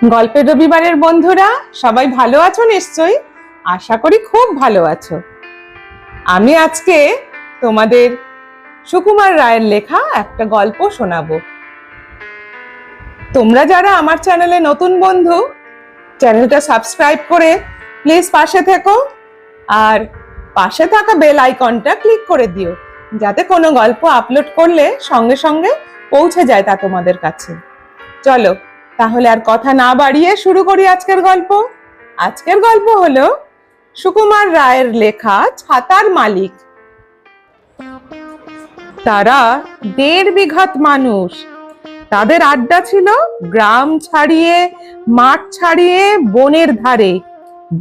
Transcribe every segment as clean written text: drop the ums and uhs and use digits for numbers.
গল্পের রবিবারের বন্ধুরা সবাই ভালো আছো নিশ্চয়ই। আশা করি খুব ভালো আছো। আমি আজকে তোমাদের সুকুমার রায়ের লেখা একটা গল্প শোনাবো। তোমরা যারা আমার চ্যানেলে নতুন বন্ধু, চ্যানেলটা সাবস্ক্রাইব করে প্লিজ পাশে থেকো, আর পাশে থাকা বেল আইকনটা ক্লিক করে দিও, যাতে কোনো গল্প আপলোড করলে সঙ্গে সঙ্গে পৌঁছে যায় তা তোমাদের কাছে। চলো তাহলে আর কথা না বাড়িয়ে শুরু করি আজকের গল্প। আজকের গল্প হলো সুকুমার রায়ের লেখা ছাতার মালিক। তারা 1.5 বিঘাত মানুষ। তাদের আড্ডা ছিল গ্রাম ছাড়িয়ে, মাঠ ছাড়িয়ে, বনের ধারে,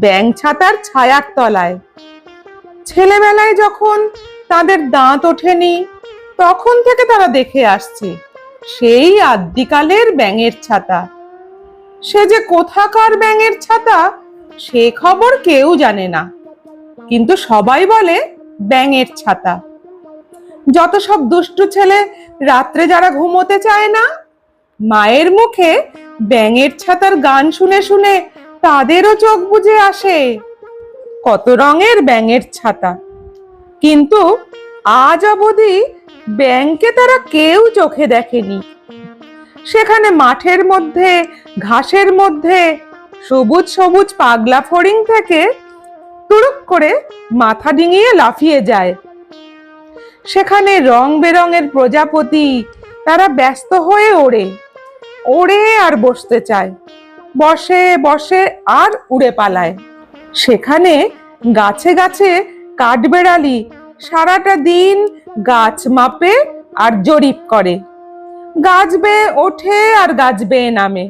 ব্যাঙ ছাতার ছায়ার তলায়। ছেলেবেলায় যখন তাদের দাঁত ওঠেনি, তখন থেকে তারা দেখে আসছে সেই আদ্যিকালের ব্যাঙের ছাতা। সে যে কোথাকার ব্যাঙের ছাতা সে খবর কেউ জানে না, কিন্তু সবাই বলে ব্যাঙের ছাতা। যত সব দুষ্টু ছেলে রাত্রে যারা ঘুমোতে চায় না, মায়ের মুখে ব্যাঙের ছাতার গান শুনে শুনে তাদেরও চোখ বুজে আসে। কত রঙের ব্যাঙের ছাতা, কিন্তু আজ অবধি ব্যাঙকে তারা কেউ চোখে দেখেনি। সেখানে মাঠের মধ্যে, ঘাসের মধ্যে সবুজ সবুজ পাগলা ফড়িং থেকে তুড়ুক করে মাথা ডিঙিয়ে লাফিয়ে যায়। সেখানে রং বেরঙের প্রজাপতি, তারা ব্যস্ত হয়ে ওড়ে ওড়ে আর বসতে চায়, বসে বসে আর উড়ে পালায়। সেখানে গাছে গাছে কাঠবেড়ালি সারাটা দিন গাছ মাপে আর জরিপ করে, গাছ বেয়ে ওঠে আর গাছ বেয়ে নামে,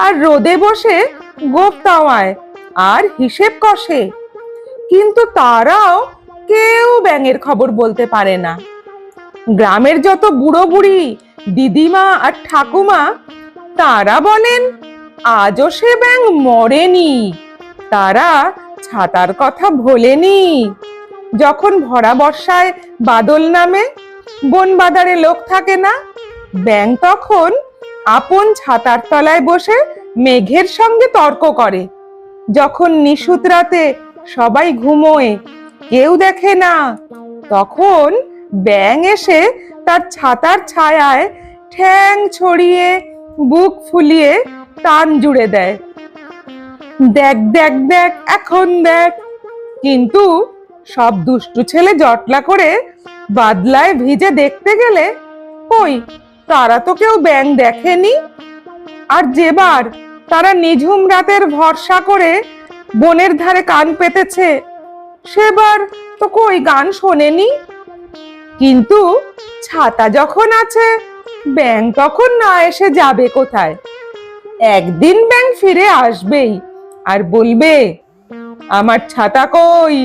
আর রোদে বসে গোপ তাওয়ায় আর হিসেব কষে। কিন্তু তারাও কেউ ব্যাঙের খবর বলতে পারে না। গ্রামের যত বুড়ো বুড়ি, দিদিমা আর ঠাকুমা, তারা বলেন আজও সে ব্যাঙ মরেনি, তারা ছাতার কথা ভোলেনি। যখন ভরা বর্ষায় বাদল নামে, বন বাদারে লোক থাকে না, ব্যাঙ তখন আপন ছাতার তলায় বসে মেঘের সঙ্গে তর্ক করে। যখন নিশুত রাতে সবাই ঘুমোয়, কেউ দেখে না, তখন ব্যাঙ এসে তার ছাতার ছায়ায় ঠ্যাং ছড়িয়ে বুক ফুলিয়ে টান জুড়ে দেয়, দেখ দেখ দেখ এখন দেখ। কিন্তু সব দুষ্টু ছেলে জটলা করে বাদলায় ভিজে দেখতে গেলে কই, তারা তো কেউ ব্যাঙ দেখেনি। আর যেবার তারা নিঝুম রাতের ভরসা করে বনের ধারে কান পেতেছে, সেবার তো কই গান শোনেনি। কিন্তু ছাতা যখন আছে, ব্যাঙ তখন না এসে যাবে কোথায়? একদিন ব্যাঙ ফিরে আসবেই আর বলবে আমার ছাতা কই।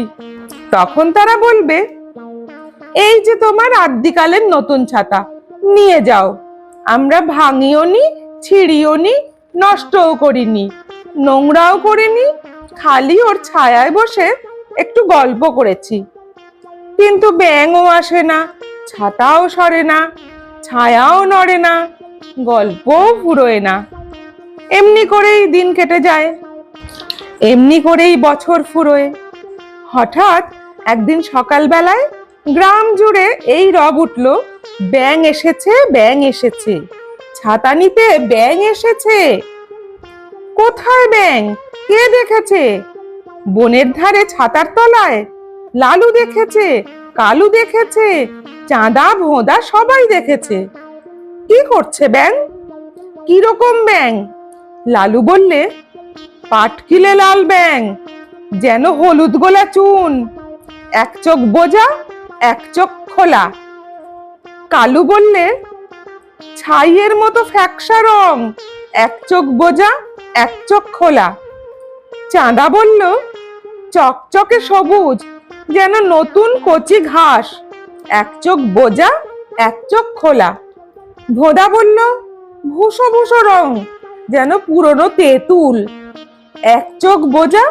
তখন তারা বলবে এই যে তোমার আদ্যিকালের নতুন ছাতা, নিয়ে যাও। আমরা ভাঙিও নি, ছিঁড়িও নি, নষ্টও করিনি, নোংরাও করিনি, খালি ওর ছায়ায় বসে একটু গল্প করেছি। কিন্তু ব্যাঙও আসে না, ছাতাও সরে না, ছায়াও নড়ে না, গল্পও ফুরোয় না। এমনি করেই দিন কেটে যায়, এমনি করেই বছর ফুরোয়। হঠাৎ একদিন সকালবেলায় গ্রাম জুড়ে এই রব উঠল, ব্যাঙ এসেছে, ব্যাঙ এসেছে, ছাতা নিতে ব্যাঙ এসেছে। কোথায় ব্যাঙ? কে দেখেছে? বনের ধারে ছাতার তলায় লালু দেখেছে, কালু দেখেছে, চাঁদা ভোঁদা সবাই দেখেছে। কি করছে ব্যাঙ? কিরকম ব্যাঙ? লালু বললে পাটকিলে লাল ব্যাঙ, যেন হলুদ গোলা চুন, এক চোখ বোজা, এক চোখ খোলা। কালু বললে ছাইয়ের মতো ফ্যাকসা রং, এক চোখ বোজা, এক চোখ খোলা। চাঁদা বলল চকচকে সবুজ, যেন নতুন কচি ঘাস, এক চোখ বোজা, এক চোখ খোলা। ভোদা বলল ভুসো ভুসো রং, যেন পুরনো তেঁতুল, এক চোখ বোজা,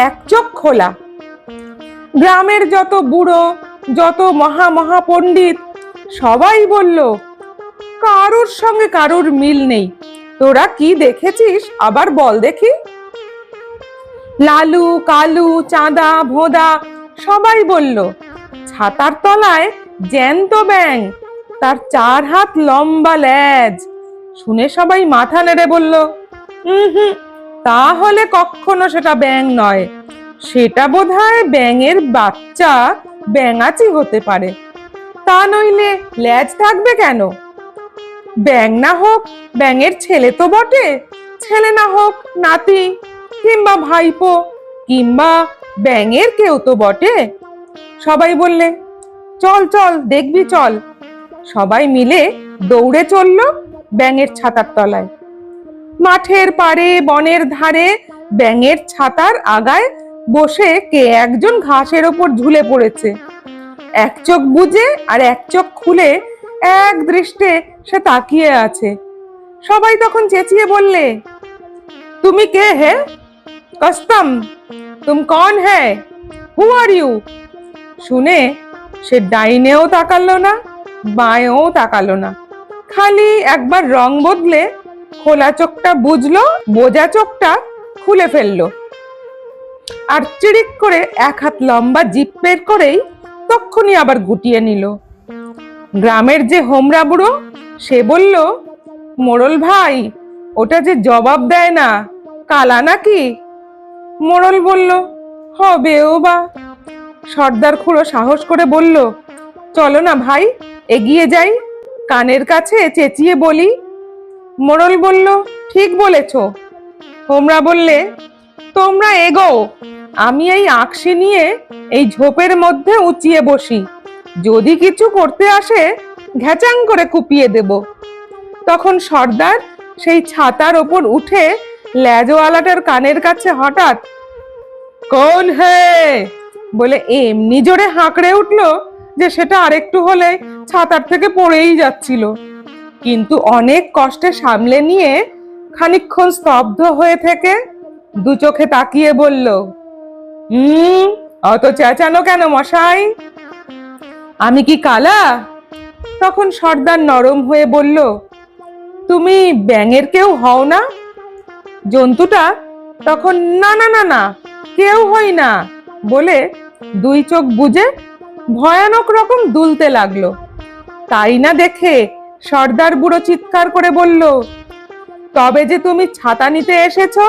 এক চোখ খোলা। গ্রামের যত বুড়ো, যত মহা মহা পণ্ডিত, সবাই বলল কারোর সঙ্গে কারোর মিল নেই, তোরা কি দেখেছিস আবার বল দেখি। লালু, কালু, চাঁদা, ভোঁদা সবাই বলল, ছাতার তলায় জ্যান্ত ব্যাঙ, তার 4 হাত লম্বা লেজ। শুনে সবাই মাথা নেড়ে বলল, হুম, তাহলে কখনো সেটা ব্যাঙ নয়, সেটা বোধহয় ব্যাঙের বাচ্চা ব্যাঙাচি হতে পারে। তা নইলে লেজ থাকবে কেন? ব্যাঙ না হোক ব্যাঙের ছেলে তো বটে, ছেলে না হোক নাতি কিংবা ভাইপো কিংবা ব্যাঙের কেউ তো বটে। সবাই বললে, চল চল দেখবি চল। সবাই মিলে দৌড়ে চলল ব্যাঙের ছাতার তলায়। মাঠের পাড়ে বনের ধারে ব্যাঙের ছাতার আগায় বসে কে একজন ঘাসের ওপর ঝুলে পড়েছে। এক চোখ বুজে আর এক চোখ খুলে এক দৃষ্টে সে তাকিয়ে আছে। সবাই তখন চেঁচিয়ে বললে, তুমি কে হে? কস্তম, তুম কন হ্যায়? হু আর ইউ? শুনে সে ডাইনেও তাকালো না, বাঁয়েও তাকালো না, খালি একবার রং বদলে খোলা চোখটা বুঝলো, বোঝা চোখটা খুলে ফেললো, আর চিড়িক করে 1 হাত লম্বা জিভ বের করেই তক্ষুনি আবার গুটিয়ে নিল। গ্রামের যে হোমরা বুড়ো সে বলল, মোড়ল ভাই, ওটা যে জবাব দেয় না, কালা নাকি? মোড়ল বলল, হবেও বা। সর্দার খুড়ো সাহস করে বলল, চলো না ভাই, এগিয়ে যাই, কানের কাছে চেঁচিয়ে বলি। মোড়ল বলল, ঠিক বলেছ। হোমরা বললে, তোমরা এগোও, আমি এই আকশি নিয়ে এই ঝোপের মধ্যে উঁচিয়ে বসি, যদি কিছু করতে আসে ঘ্যাচাং করে কুপিয়ে দেব। তখন সর্দার সেই ছাতার ওপর উঠে লেজওয়ালাটার কানের কাছে হঠাৎ কোন হে বলে এমনি জোরে হাঁকড়ে উঠলো যে সেটা আরেকটু হলে ছাতার থেকে পড়েই যাচ্ছিল। কিন্তু অনেক কষ্টে সামলে নিয়ে খানিকক্ষণ স্তব্ধ হয়ে থেকে দু চোখে তাকিয়ে বলল, অত চেঁচানো কেন মশাই? আমি কি কালা? তখন সর্দার নরম হয়ে বলল, তুমি ব্যাঙের কেউ হও না? জন্তুটা তখন না না না না, কেউ হই না বলে 2 চোখ বুজে ভয়ানক রকম দুলতে লাগলো। তাই না দেখে সর্দার বুড়ো চিৎকার করে বলল, তবে যে তুমি ছাতা নিতে এসেছো?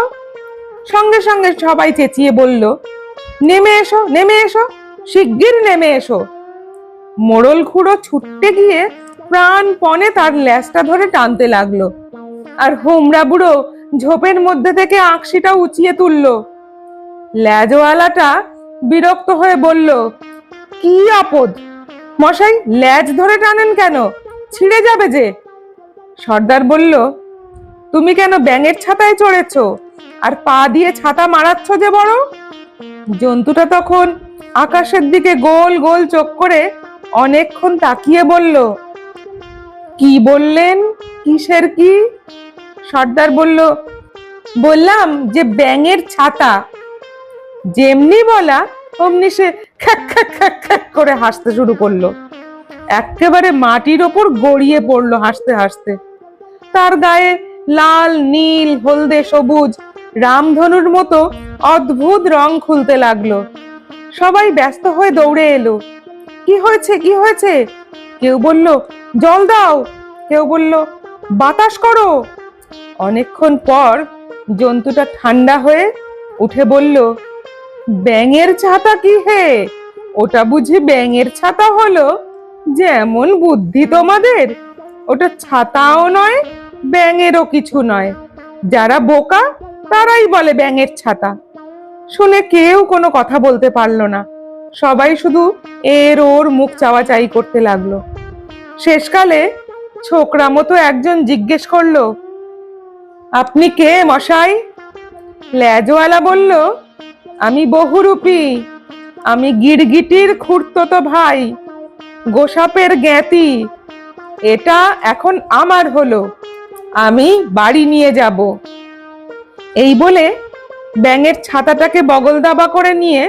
সঙ্গে সঙ্গে সবাই চেঁচিয়ে বলল, নেমে এসো, নেমে এসো, শিগগির নেমে এসো। মোড়ল খুড়ো ছুটতে গিয়ে প্রাণপণে তার লেজটা ধরে টানতে লাগলো, আর হোমরা বুড়ো ঝোপের মধ্যে থেকে আকশিটা উঁচিয়ে তুললো। লেজওয়ালাটা বিরক্ত হয়ে বলল, কি আপদ মশাই, লেজ ধরে টানেন কেন? ছিঁড়ে যাবে যে। সর্দার বলল, তুমি কেন ব্যাঙের ছাতায় চড়েছো আর পা দিয়ে ছাতা মারাচ্ছ যে বড়? জন্তুটা তখন আকাশের দিকে গোল গোল চোখ করে অনেকক্ষণ তাকিয়ে বলল, কি বললেন? কিসের কি? সর্দার বলল, বললাম যে ব্যাঙের ছাতা। যেমনি বলা অমনি সে খ্যাক খ্যাক খ্যাক খ্যাক করে হাসতে শুরু করলো, একেবারে মাটির ওপর গড়িয়ে পড়লো হাসতে হাসতে। তার গায়ে লাল, নীল, হলদে, সবুজ রামধনুর মতো অদ্ভুত রং খুলতে লাগলো। সবাই ব্যস্ত হয়ে দৌড়ে এলো, কি হয়েছে, কি হয়েছে? কেউ বলল, জল দাও, কেউ বলল, বাতাস করো। অনেকক্ষণ পর জন্তুটা ঠান্ডা হয়ে উঠে বলল, ব্যাঙের ছাতা কি হে? ওটা বুঝি ব্যাঙের ছাতা হলো? যেমন বুদ্ধি তোমাদের! ওটা ছাতাও নয়, ব্যাঙেরও কিছু নয়। যারা বোকা তারাই বলে ব্যাঙের ছাতা। শুনে কেউ কোনো কথা বলতে পারলো না, সবাই শুধু এর ওর মুখ চাওয়াচাই করতে লাগলো। শেষকালে ছোকরা মতো একজন জিজ্ঞেস করলো, আপনি কে মশাই? লেজওয়ালা বলল, আমি বহুরূপী, আমি গিরগিটির খুড়তুতো ভাই, গোসাপের জ্ঞাতি। এটা এখন আমার হলো, আমি বাড়ি নিয়ে যাব। এই বলে ব্যাঙের ছাতাটাকে বগল দাবা করে নিয়ে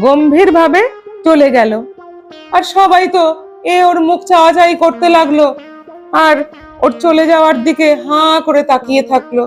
গম্ভীর ভাবে চলে গেল। আর সবাই তো এ ওর মুখ চাওয়াচাই করতে লাগলো, আর ওর চলে যাওয়ার দিকে হাঁ করে তাকিয়ে থাকলো।